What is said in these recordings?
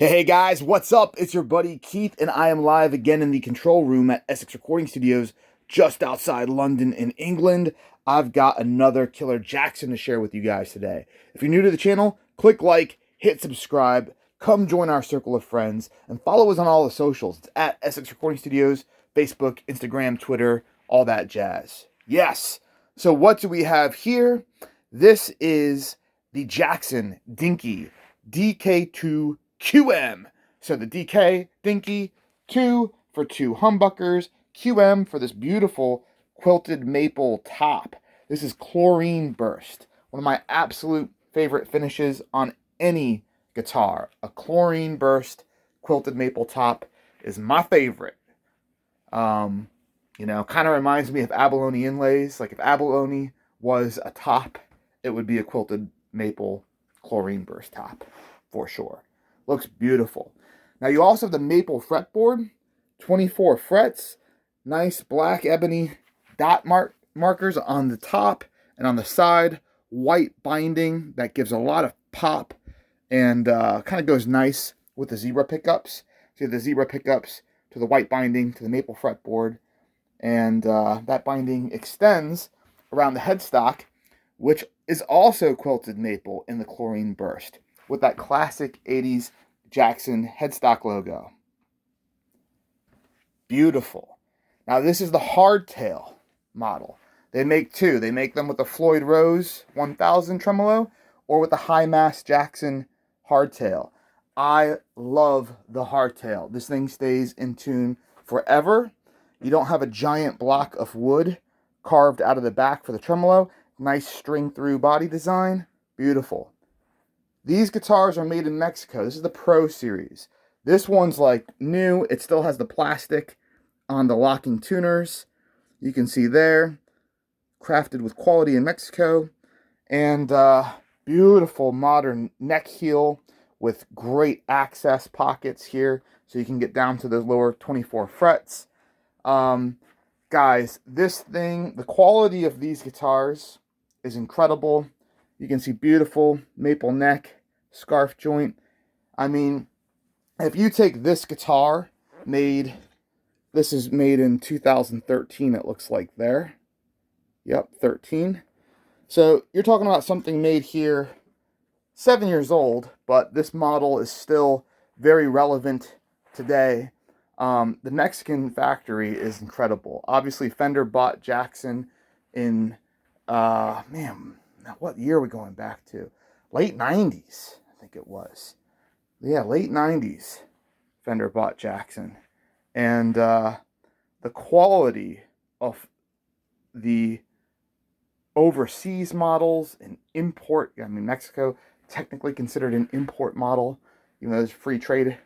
Hey guys, what's up? It's your buddy Keith, and I am live again in the control room at Essex Recording Studios just outside London in England. I've got another killer Jackson to share with you guys today. If you're new to the channel, click like, hit subscribe, come join our circle of friends, and follow us on all the socials. It's at Essex Recording Studios, Facebook, Instagram, Twitter, all that jazz. Yes! So what do we have here? This is the Jackson Dinky DK2QM. So the DK, Dinky, 2 for 2 humbuckers, QM for this beautiful quilted maple top. This is chlorine burst. One of my absolute favorite finishes on any guitar. A chlorine burst quilted maple top is my favorite. Kind of reminds me of abalone inlays. Like if abalone was a top, it would be a quilted maple chlorine burst top for sure. Looks beautiful. Now you also have the maple fretboard, 24 frets, nice black ebony dot markers on the top and on the side, white binding that gives a lot of pop and kind of goes nice with the zebra pickups. So the zebra pickups to the white binding to the maple fretboard, and that binding extends around the headstock, which is also quilted maple in the chlorine burst with that classic 80s Jackson headstock logo. Beautiful. Now this is the Hardtail model. They make two. They make them with the Floyd Rose 1000 tremolo or with the High Mass Jackson Hardtail. I love the Hardtail. This thing stays in tune forever. You don't have a giant block of wood carved out of the back for the tremolo. Nice string through body design. Beautiful. These guitars are made in Mexico. This is the Pro Series. This one's like new. It still has the plastic on the locking tuners. You can see there. Crafted with quality in Mexico. And beautiful modern neck heel with great access pockets here. So you can get down to those lower 24 frets. Guys, this thing, the quality of these guitars is incredible. You can see beautiful maple neck, scarf joint. I mean, if you take this guitar, this is made in 2013, it looks like there. Yep, 13. So you're talking about something made here 7 years old, but this model is still very relevant today. The Mexican factory is incredible. Obviously, Fender bought Jackson in, what year are we going back to? Late 90s, I think it was. Yeah, late 90s, Fender bought Jackson. And the quality of the overseas models and import, Mexico technically considered an import model, even though there's a free trade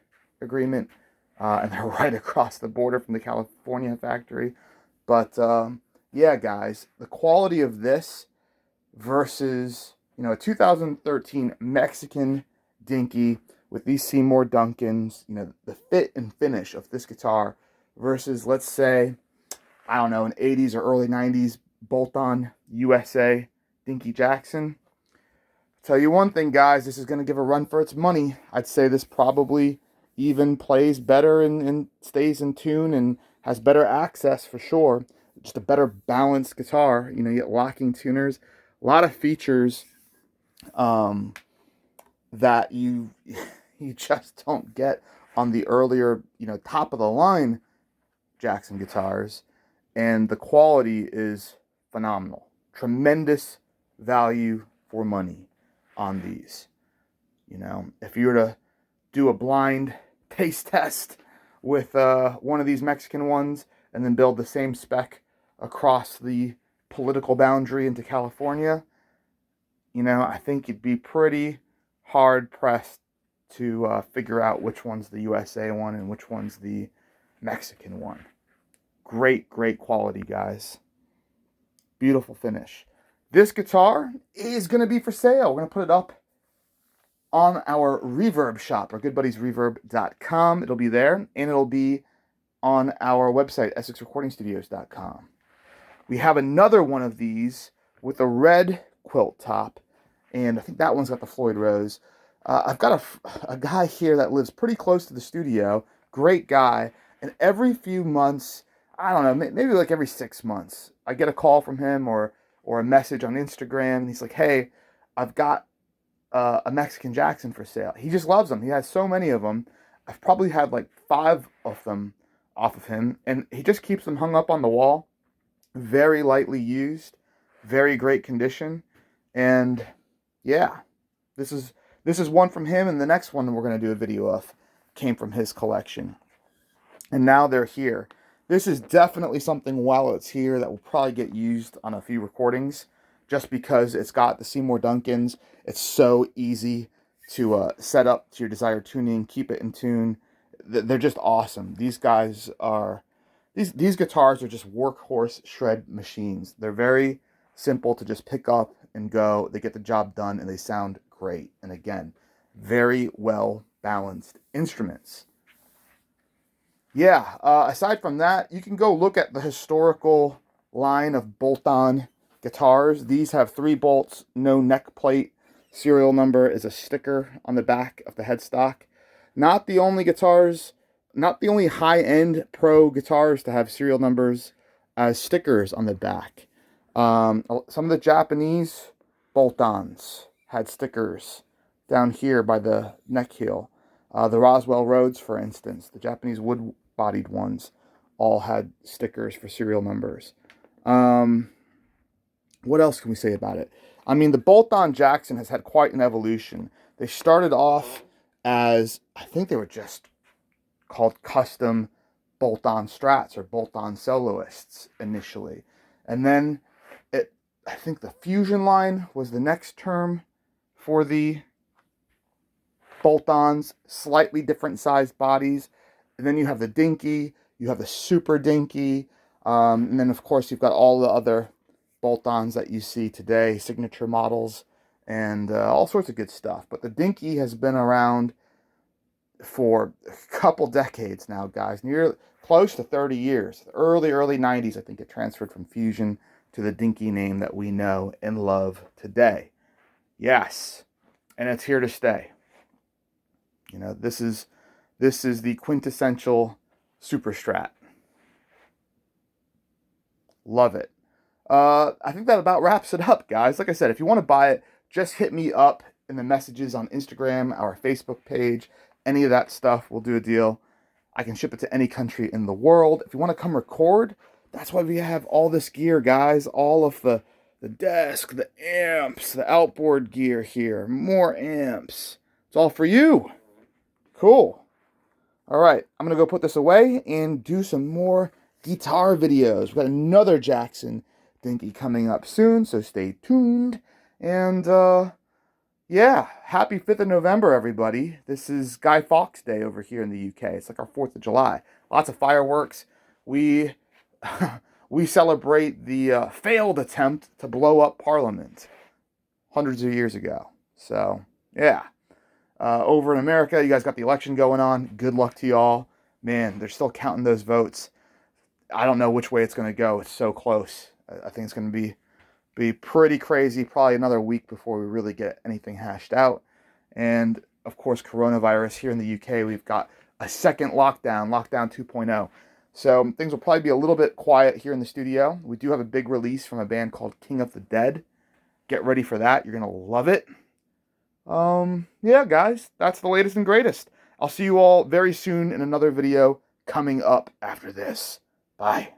agreement. And they're right across the border from the California factory. But, yeah, guys, the quality of this versus, a 2013 Mexican Dinky with these Seymour Duncans, the fit and finish of this guitar versus, let's say, I don't know, an 80s or early 90s bolt-on USA Dinky Jackson. Tell you one thing, guys, this is going to give a run for its money. I'd say this probably even plays better and stays in tune and has better access for sure. Just a better balanced guitar. You get locking tuners, a lot of features that you just don't get on the earlier, top of the line Jackson guitars. And the quality is phenomenal. Tremendous value for money on these. If you were to do a blind taste test with one of these Mexican ones and then build the same spec across the political boundary into California, I think you'd be pretty hard pressed to figure out which one's the USA one and which one's the Mexican one. Great, great quality, guys. Beautiful finish. This guitar is going to be for sale. We're going to put it up on our Reverb shop, our goodbuddiesreverb.com. It'll be there, and it'll be on our website, essexrecordingstudios.com. We have another one of these with a red quilt top, and I think that one's got the Floyd Rose. I've got a guy here that lives pretty close to the studio. Great guy. And every few months, I don't know, maybe like every 6 months, I get a call from him or a message on Instagram. And he's like, "Hey, I've got a Mexican Jackson for sale." He just loves them. He has so many of them. I've probably had like 5 of them off of him, and he just keeps them hung up on the wall. Very lightly used, very great condition, and yeah, this is this is one from him, and the next one we're going to do a video of came from his collection. And now they're here. This is definitely something while it's here that will probably get used on a few recordings, just because it's got the Seymour Duncans. It's so easy to set up to your desired tuning, keep it in tune. They're just awesome. These guys are, these guitars are just workhorse shred machines. They're very simple to just pick up and go. They get the job done and they sound great. And again, very well balanced instruments. Yeah, aside from that, you can go look at the historical line of bolt-on guitars. These have 3 bolts, no neck plate. Serial number is a sticker on the back of the headstock. Not the only guitars, not the only high-end pro guitars to have serial numbers as stickers on the back. Some of the Japanese bolt-ons had stickers down here by the neck heel. The Roswell Rhodes, for instance, the Japanese wood-bodied ones, all had stickers for serial numbers. What else can we say about it? I mean, the bolt-on Jackson has had quite an evolution. They started off as, I think they were just called custom bolt-on Strats or bolt-on soloists initially. And then I think the Fusion line was the next term for the bolt-ons, slightly different sized bodies. And then you have the Dinky, you have the Super Dinky, and then of course you've got all the other bolt-ons that you see today, signature models, and all sorts of good stuff. But the Dinky has been around for a couple decades now, guys, near close to 30 years. The early 90s, I think it transferred from Fusion to the Dinky name that we know and love today. Yes, and it's here to stay. You know, this is the quintessential Super Strat. Love it. I think that about wraps it up, guys. Like I said, if you want to buy it, just hit me up in the messages on Instagram, our Facebook page, any of that stuff. We'll do a deal. I can ship it to any country in the world. If you want to come record, that's why we have all this gear, guys. All of the desk, the amps, the outboard gear here, more amps. It's all for you. Cool. All right, I'm going to go put this away and do some more guitar videos. We've got another Jackson Dinky coming up soon, so stay tuned. And, yeah, happy 5th of November, everybody. This is Guy Fawkes Day over here in the UK. It's like our 4th of July. Lots of fireworks. We celebrate the failed attempt to blow up Parliament hundreds of years ago. So, yeah. Over in America, you guys got the election going on. Good luck to y'all. Man, they're still counting those votes. I don't know which way it's going to go. It's so close. I think it's going to be pretty crazy. Probably another week before we really get anything hashed out. And, of course, coronavirus here in the UK. We've got a second lockdown 2.0. So things will probably be a little bit quiet here in the studio. We do have a big release from a band called King of the Dead. Get ready for that. You're going to love it. Yeah, guys, that's the latest and greatest. I'll see you all very soon in another video coming up after this. Bye.